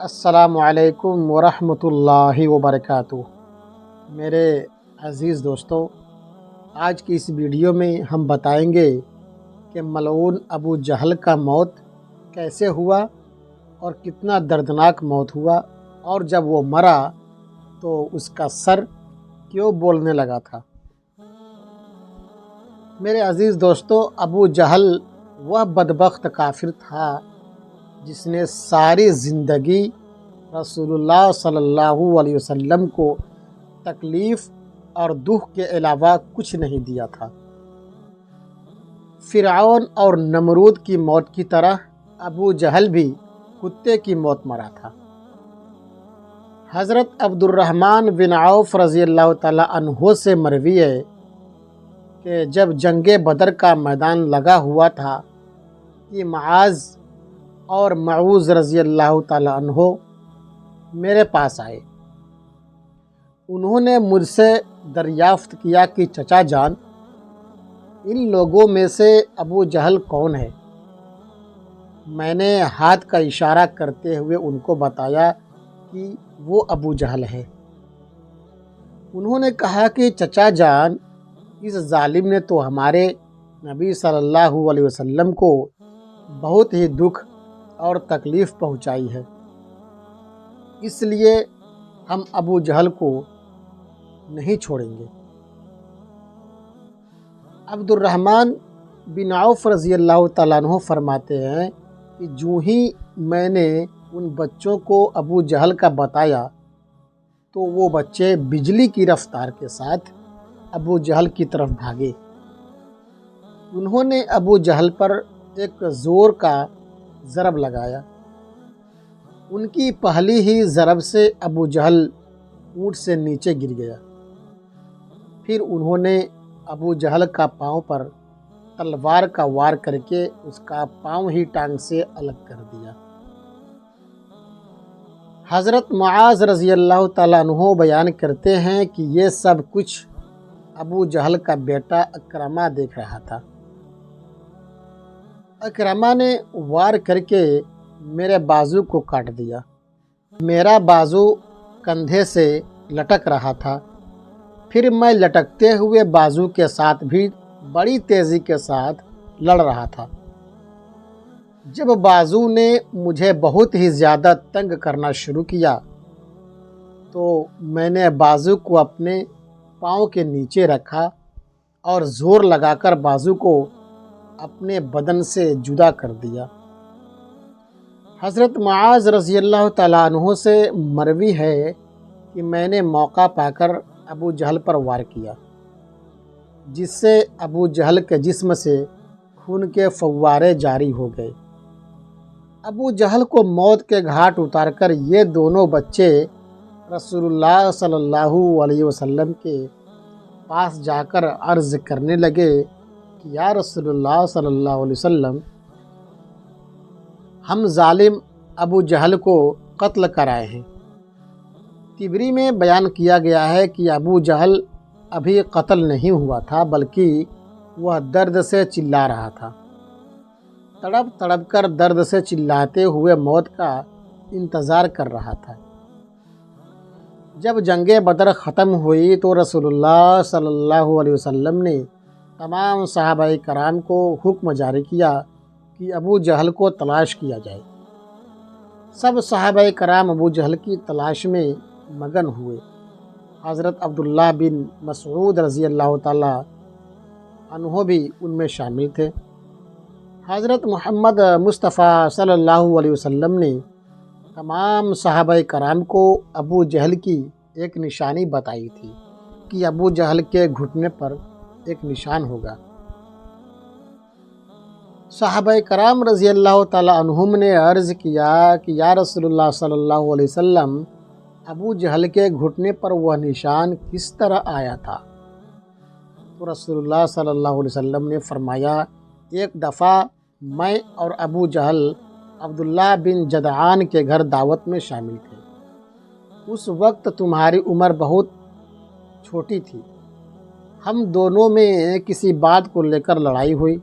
السلام علیکم ورحمۃ اللہ وبرکاتہ۔ میرے عزیز دوستو، آج کی اس ویڈیو میں ہم بتائیں گے کہ ملعون ابو جہل کا موت کیسے ہوا اور کتنا دردناک موت ہوا، اور جب وہ مرا تو اس کا سر کیوں بولنے لگا تھا۔ میرے عزیز دوستو، ابو جہل وہ بدبخت کافر تھا جس نے ساری زندگی رسول اللہ صلی اللہ علیہ وسلم کو تکلیف اور دکھ کے علاوہ کچھ نہیں دیا تھا۔ فرعون اور نمرود کی موت کی طرح ابو جہل بھی کتے کی موت مرا تھا۔ حضرت عبد الرحمن بن عوف رضی اللہ تعالیٰ عنہ سے مروی ہے کہ جب جنگ بدر کا میدان لگا ہوا تھا کہ معاذ اور معوذ رضی اللہ تعالیٰ عنہ میرے پاس آئے۔ انہوں نے مجھ سے دریافت کیا کہ چچا جان، ان لوگوں میں سے ابو جہل کون ہے؟ میں نے ہاتھ کا اشارہ کرتے ہوئے ان کو بتایا کہ وہ ابو جہل ہے۔ انہوں نے کہا کہ چچا جان، اس ظالم نے تو ہمارے نبی صلی اللہ علیہ وسلم کو بہت ہی دکھ اور تکلیف پہنچائی ہے، اس لیے ہم ابو جہل کو نہیں چھوڑیں گے۔ عبد الرحمن بن عوف رضی اللہ تعالیٰ عنہ فرماتے ہیں کہ جو ہی میں نے ان بچوں کو ابو جہل کا بتایا تو وہ بچے بجلی کی رفتار کے ساتھ ابو جہل کی طرف بھاگے۔ انہوں نے ابو جہل پر ایک زور کا ضرب لگایا۔ ان کی پہلی ہی ضرب سے ابو جہل اونٹ سے نیچے گر گیا۔ پھر انہوں نے ابو جہل کا پاؤں پر تلوار کا وار کر کے اس کا پاؤں ہی ٹانگ سے الگ کر دیا۔ حضرت معاذ رضی اللہ تعالیٰ عنہ بیان کرتے ہیں کہ یہ سب کچھ ابو جہل کا بیٹا اکرمہ دیکھ رہا تھا۔ اکرمہ نے وار کر کے میرے بازو کو کاٹ دیا۔ میرا بازو کندھے سے لٹک رہا تھا۔ پھر میں لٹکتے ہوئے بازو کے ساتھ بھی بڑی تیزی کے ساتھ لڑ رہا تھا۔ جب بازو نے مجھے بہت ہی زیادہ تنگ کرنا شروع کیا تو میں نے بازو کو اپنے پاؤں کے نیچے رکھا اور زور لگا کر بازو کو اپنے بدن سے جدا کر دیا۔ حضرت معاذ رضی اللہ تعالیٰ عنہ سے مروی ہے کہ میں نے موقع پا کر ابو جہل پر وار کیا، جس سے ابو جہل کے جسم سے خون کے فوارے جاری ہو گئے۔ ابو جہل کو موت کے گھاٹ اتار کر یہ دونوں بچے رسول اللہ صلی اللہ علیہ وسلم کے پاس جا کر عرض کرنے لگے کہ یا رسول اللہ صلی اللہ علیہ وسلم، ہم ظالم ابو جہل کو قتل کرائے ہیں۔ تبری میں بیان کیا گیا ہے کہ ابو جہل ابھی قتل نہیں ہوا تھا، بلکہ وہ درد سے چلا رہا تھا۔ تڑپ تڑپ کر درد سے چلاتے ہوئے موت کا انتظار کر رہا تھا۔ جب جنگ بدر ختم ہوئی تو رسول اللہ صلی اللہ علیہ وسلم نے تمام صحابہ کرام کو حکم جاری کیا کہ ابو جہل کو تلاش کیا جائے۔ سب صحابہ کرام ابو جہل کی تلاش میں مگن ہوئے۔ حضرت عبداللہ بن مسعود رضی اللہ تعالیٰ عنہ بھی ان میں شامل تھے۔ حضرت محمد مصطفیٰ صلی اللہ علیہ وسلم نے تمام صحابہ کرام کو ابو جہل کی ایک نشانی بتائی تھی کہ ابو جہل کے گھٹنے پر ایک نشان ہوگا۔ صحابہ کرام رضی اللہ تعالیٰ عنہم نے عرض کیا کہ یا رسول اللہ صلی اللہ علیہ وسلم، ابو جہل کے گھٹنے پر وہ نشان کس طرح آیا تھا؟ تو رسول اللہ صلی اللہ علیہ وسلم نے فرمایا، ایک دفعہ میں اور ابو جہل عبداللہ بن جدعان کے گھر دعوت میں شامل تھے۔ اس وقت تمہاری عمر بہت چھوٹی تھی۔ ہم دونوں میں کسی بات کو لے کر لڑائی ہوئی۔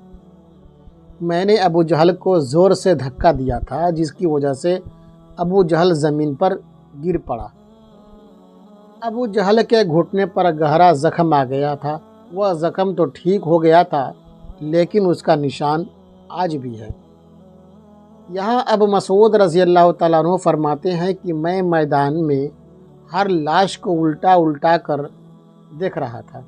میں نے ابو جہل کو زور سے دھکا دیا تھا، جس کی وجہ سے ابو جہل زمین پر گر پڑا۔ ابو جہل کے گھٹنے پر گہرا زخم آ گیا تھا۔ وہ زخم تو ٹھیک ہو گیا تھا لیکن اس کا نشان آج بھی ہے۔ یہاں ابو مسعود رضی اللہ تعالیٰ عنہ فرماتے ہیں کہ میں میدان میں ہر لاش کو الٹا الٹا کر دیکھ رہا تھا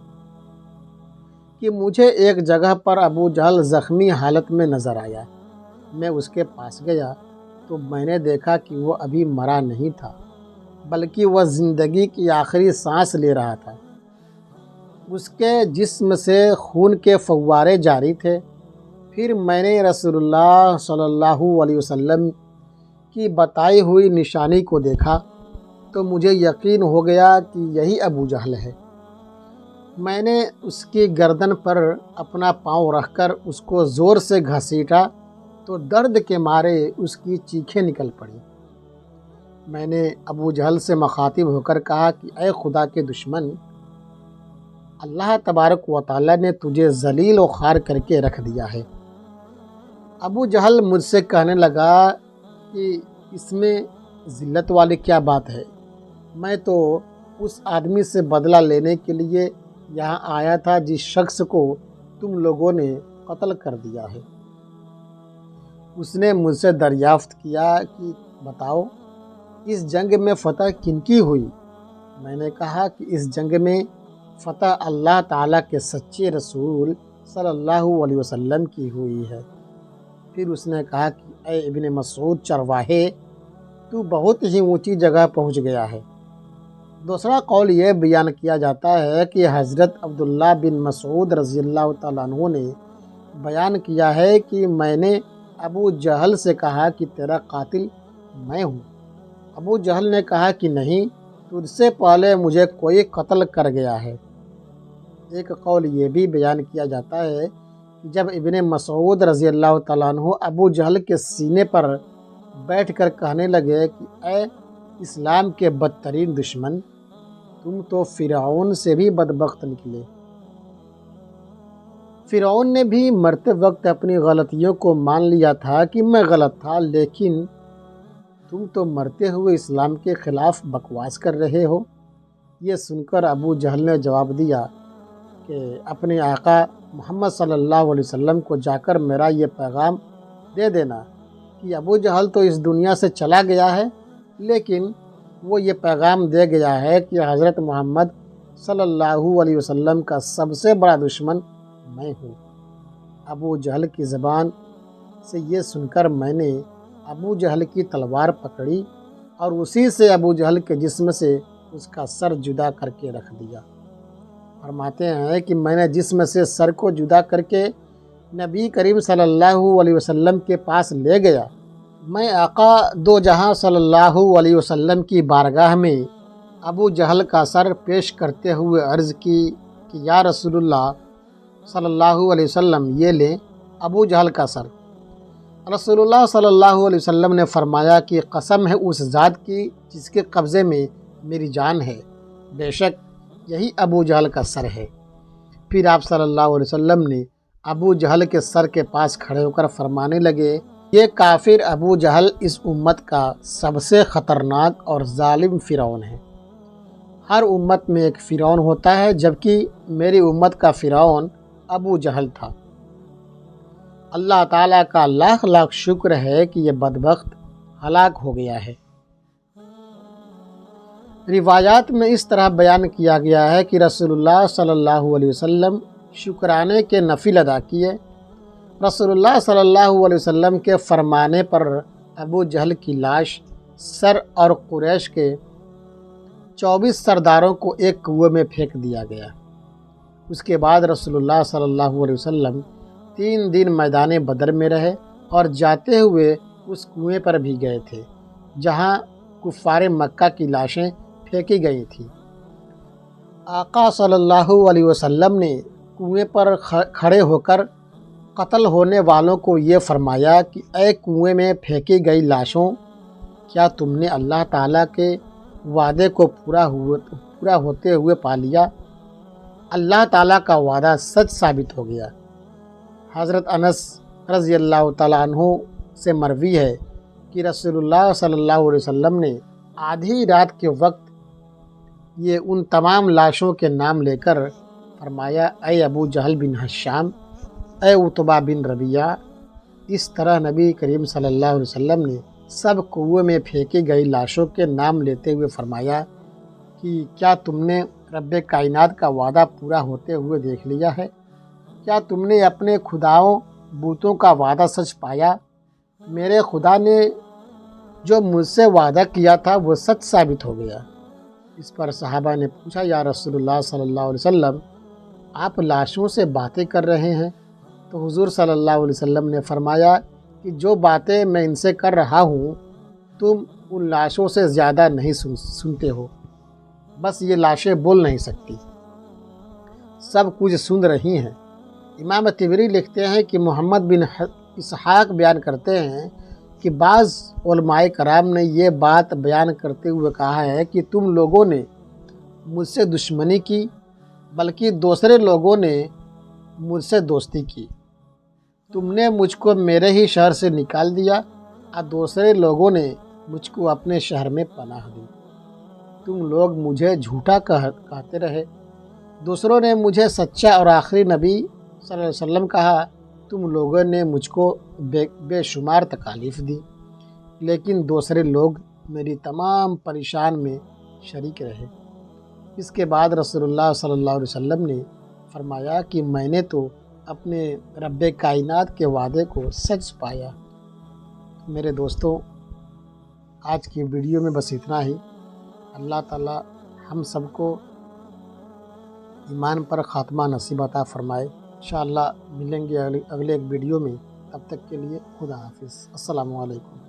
کہ مجھے ایک جگہ پر ابو جہل زخمی حالت میں نظر آیا۔ میں اس کے پاس گیا تو میں نے دیکھا کہ وہ ابھی مرا نہیں تھا بلکہ وہ زندگی کی آخری سانس لے رہا تھا۔ اس کے جسم سے خون کے فوارے جاری تھے۔ پھر میں نے رسول اللہ صلی اللہ علیہ وسلم کی بتائی ہوئی نشانی کو دیکھا تو مجھے یقین ہو گیا کہ یہی ابو جہل ہے۔ میں نے اس کی گردن پر اپنا پاؤں رکھ کر اس کو زور سے گھسیٹا تو درد کے مارے اس کی چیخیں نکل پڑیں۔ میں نے ابو جہل سے مخاطب ہو کر کہا کہ اے خدا کے دشمن، اللہ تبارک و تعالیٰ نے تجھے ذلیل و خوار کر کے رکھ دیا ہے۔ ابو جہل مجھ سے کہنے لگا کہ اس میں ذلت والی کیا بات ہے؟ میں تو اس آدمی سے بدلہ لینے کے لیے یہاں آیا تھا جس شخص کو تم لوگوں نے قتل کر دیا ہے۔ اس نے مجھ سے دریافت کیا کہ بتاؤ اس جنگ میں فتح کن کی ہوئی؟ میں نے کہا کہ اس جنگ میں فتح اللہ تعالیٰ کے سچے رسول صلی اللہ علیہ وسلم کی ہوئی ہے۔ پھر اس نے کہا کہ اے ابن مسعود چرواہے، تو بہت ہی اونچی جگہ پہنچ گیا ہے۔ دوسرا قول یہ بیان کیا جاتا ہے کہ حضرت عبداللہ بن مسعود رضی اللہ تعالیٰ عنہ نے بیان کیا ہے کہ میں نے ابو جہل سے کہا کہ تیرا قاتل میں ہوں۔ ابو جہل نے کہا کہ نہیں، تجھ سے پہلے مجھے کوئی قتل کر گیا ہے۔ ایک قول یہ بھی بیان کیا جاتا ہے کہ جب ابن مسعود رضی اللہ تعالیٰ عنہ ابو جہل کے سینے پر بیٹھ کر کہنے لگے کہ اے اسلام کے بدترین دشمن، تم تو فرعون سے بھی بدبخت نکلے۔ فرعون نے بھی مرتے وقت اپنی غلطیوں کو مان لیا تھا کہ میں غلط تھا، لیکن تم تو مرتے ہوئے اسلام کے خلاف بکواس کر رہے ہو۔ یہ سن کر ابو جہل نے جواب دیا کہ اپنے آقا محمد صلی اللہ علیہ وسلم کو جا کر میرا یہ پیغام دے دینا کہ ابو جہل تو اس دنیا سے چلا گیا ہے، لیکن وہ یہ پیغام دے گیا ہے کہ حضرت محمد صلی اللہ علیہ وسلم کا سب سے بڑا دشمن میں ہوں۔ ابو جہل کی زبان سے یہ سن کر میں نے ابو جہل کی تلوار پکڑی اور اسی سے ابو جہل کے جسم سے اس کا سر جدا کر کے رکھ دیا۔ فرماتے ہیں کہ میں نے جسم سے سر کو جدا کر کے نبی کریم صلی اللہ علیہ وسلم کے پاس لے گیا۔ میں آقا دو جہاں صلی اللہ علیہ وسلم کی بارگاہ میں ابو جہل کا سر پیش کرتے ہوئے عرض کی کہ یا رسول اللہ صلی اللہ علیہ وسلم، یہ لیں ابو جہل کا سر۔ رسول اللہ صلی اللہ علیہ وسلم نے فرمایا کہ قسم ہے اس ذات کی جس کے قبضے میں میری جان ہے، بے شک یہی ابو جہل کا سر ہے۔ پھر آپ صلی اللہ علیہ وسلم نے ابو جہل کے سر کے پاس کھڑے ہو کر فرمانے لگے، یہ کافر ابو جہل اس امت کا سب سے خطرناک اور ظالم فرعون ہے۔ ہر امت میں ایک فرعون ہوتا ہے، جبکہ میری امت کا فرعون ابو جہل تھا۔ اللہ تعالیٰ کا لاکھ لاکھ شکر ہے کہ یہ بدبخت ہلاک ہو گیا ہے۔ روایات میں اس طرح بیان کیا گیا ہے کہ رسول اللہ صلی اللہ علیہ وسلم شکرانے کے نفل ادا کیے۔ رسول اللہ صلی اللہ علیہ وسلم کے فرمانے پر ابو جہل کی لاش سر اور قریش کے 24 سرداروں کو ایک کنویں میں پھینک دیا گیا۔ اس کے بعد رسول اللہ صلی اللہ علیہ وسلم 3 دن میدان بدر میں رہے اور جاتے ہوئے اس کنویں پر بھی گئے تھے جہاں کفار مکہ کی لاشیں پھینکی گئی تھیں۔ آقا صلی اللہ علیہ وسلم نے کنویں پر کھڑے ہو کر قتل ہونے والوں کو یہ فرمایا کہ اے کنویں میں پھینکی گئی لاشوں، کیا تم نے اللہ تعالیٰ کے وعدے کو پورا ہوتے ہوئے پا لیا؟ اللہ تعالیٰ کا وعدہ سچ ثابت ہو گیا۔ حضرت انس رضی اللہ تعالیٰ عنہ سے مروی ہے کہ رسول اللہ صلی اللہ علیہ وسلم نے آدھی رات کے وقت یہ ان تمام لاشوں کے نام لے کر فرمایا، اے ابو جہل بن ہشام، اے عتبہ بن ربیعہ۔ اس طرح نبی کریم صلی اللہ علیہ وسلم نے سب کنویں میں پھینکی گئی لاشوں کے نام لیتے ہوئے فرمایا کہ کیا تم نے رب کائنات کا وعدہ پورا ہوتے ہوئے دیکھ لیا ہے؟ کیا تم نے اپنے خداؤں بتوں کا وعدہ سچ پایا؟ میرے خدا نے جو مجھ سے وعدہ کیا تھا وہ سچ ثابت ہو گیا۔ اس پر صحابہ نے پوچھا، یا رسول اللہ صلی اللہ علیہ وسلم، آپ لاشوں سے باتیں کر رہے ہیں؟ تو حضور صلی اللہ علیہ وسلم نے فرمایا کہ جو باتیں میں ان سے کر رہا ہوں تم ان لاشوں سے زیادہ نہیں سنتے ہو، بس یہ لاشیں بول نہیں سکتی، سب کچھ سن رہی ہیں۔ امام طبری لکھتے ہیں کہ محمد بن اسحاق بیان کرتے ہیں کہ بعض علماء کرام نے یہ بات بیان کرتے ہوئے کہا ہے کہ تم لوگوں نے مجھ سے دشمنی کی، بلکہ دوسرے لوگوں نے مجھ سے دوستی کی۔ تم نے مجھ کو میرے ہی شہر سے نکال دیا اور دوسرے لوگوں نے مجھ کو اپنے شہر میں پناہ دی۔ تم لوگ مجھے جھوٹا کہتے رہے، دوسروں نے مجھے سچا اور آخری نبی صلی اللہ علیہ وسلم کہا۔ تم لوگوں نے مجھ کو بے شمار تکالیف دی، لیکن دوسرے لوگ میری تمام پریشان میں شریک رہے۔ اس کے بعد رسول اللہ صلی اللہ علیہ وسلم نے فرمایا کہ میں نے تو اپنے رب کائنات کے وعدے کو سچ پایا۔ میرے دوستوں، آج کی ویڈیو میں بس اتنا ہی۔ اللہ تعالی ہم سب کو ایمان پر خاتمہ نصیب عطا فرمائے۔ انشاءاللہ ملیں گے اگلے ایک ویڈیو میں، تب تک کے لیے خدا حافظ۔ السلام علیکم۔